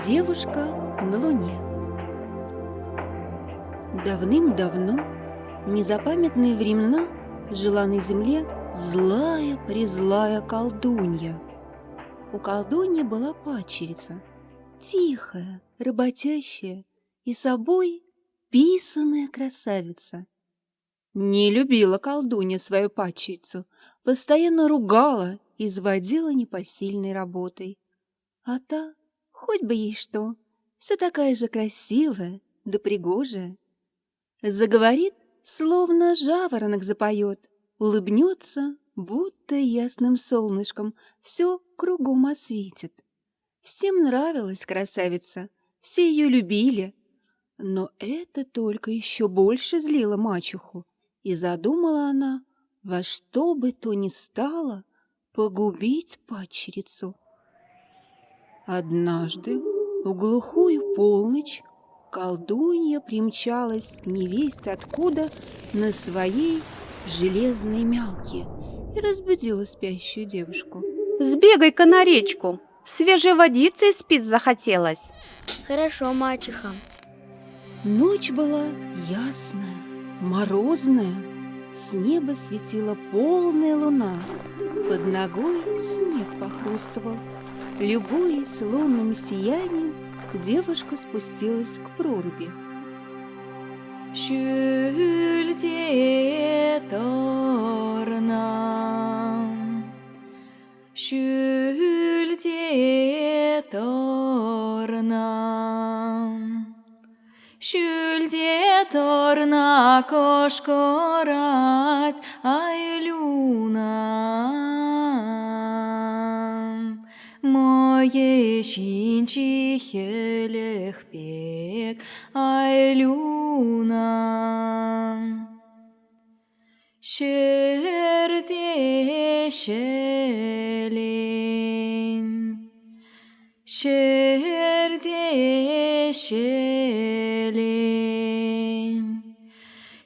Девушка на Луне. Давным-давно, в незапамятные времена, жила на земле злая-презлая колдунья. У колдуньи была падчерица, тихая, работящая и собой писаная красавица. Не любила колдунья свою падчерицу, постоянно ругала и изводила непосильной работой. А та, хоть бы ей что, все такая же красивая да пригожая. Заговорит, словно жаворонок запоет, улыбнется, будто ясным солнышком все кругом осветит. Всем нравилась красавица, все ее любили, но это только еще больше злило мачеху, и задумала она во что бы то ни стало погубить падчерицу. Однажды в глухую полночь колдунья примчалась невесть откуда на своей железной мялке и разбудила спящую девушку. «Сбегай-ка на речку, свежей водицей спить захотелось». Хорошо, мачеха. Ночь была ясная, морозная, с неба светила полная луна, под ногой снег похрустывал. Любуясь лунным сиянием, девушка спустилась к проруби. Шүлде торнам, шүлде торнам, шүлде торна кошкорать айлюнам. Moje шинчи хелех пек айлюна. Шерде шелень, шерде шелень,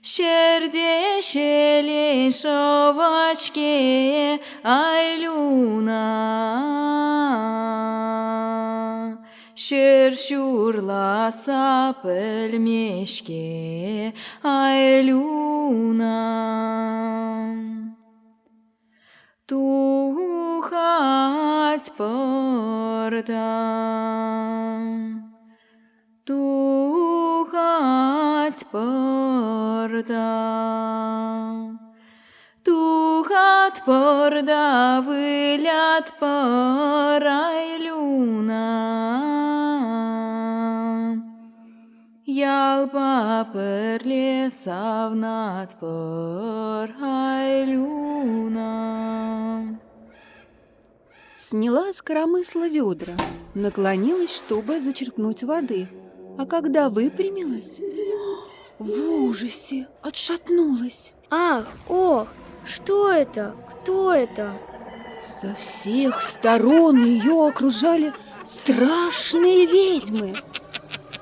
шерде шелень шовачке айлюна. Шүрласа пөлмешке айлюна. Тухать пордам, тухать пордам, тухать порда вылят пор айлюна. Ялпа перле савнат пор айлюна. Сняла с коромысла ведра, наклонилась, чтобы зачерпнуть воды, а когда выпрямилась, в ужасе отшатнулась. Ах, ох, что это? Кто это? Со всех сторон ее окружали страшные ведьмы.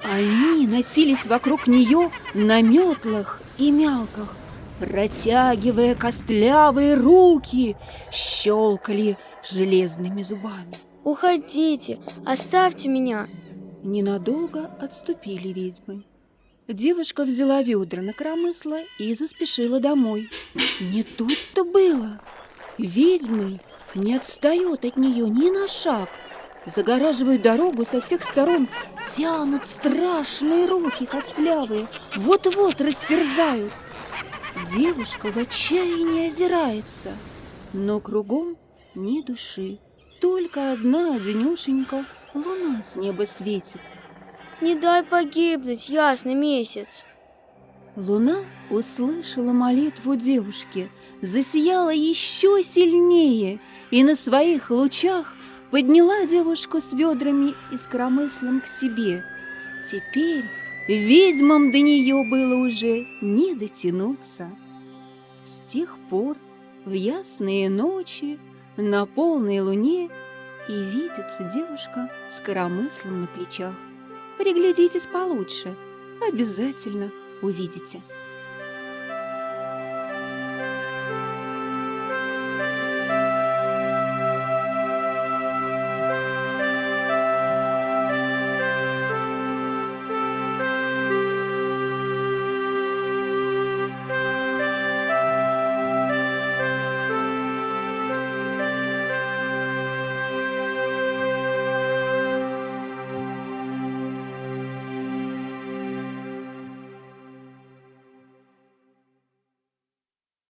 Они носились вокруг нее на метлах и мялках, протягивая костлявые руки, щелкали железными зубами. Уходите, оставьте меня. Ненадолго отступили ведьмы. Девушка взяла ведра на коромысло и заспешила домой. Не тут-то было. Ведьмы не отстают от нее ни на шаг. Загораживают дорогу со всех сторон, тянут страшные руки костлявые, вот-вот растерзают. Девушка в отчаянии озирается, но кругом ни души, только одна одинешенька луна с неба светит. Не дай погибнуть, ясный месяц. Луна услышала молитву девушки, засияла еще сильнее и на своих лучах подняла девушку с ведрами и с коромыслом к себе. Теперь ведьмам до нее было уже не дотянуться. С тех пор в ясные ночи на полной луне и видится девушка с коромыслом на плечах. Приглядитесь получше, обязательно увидите.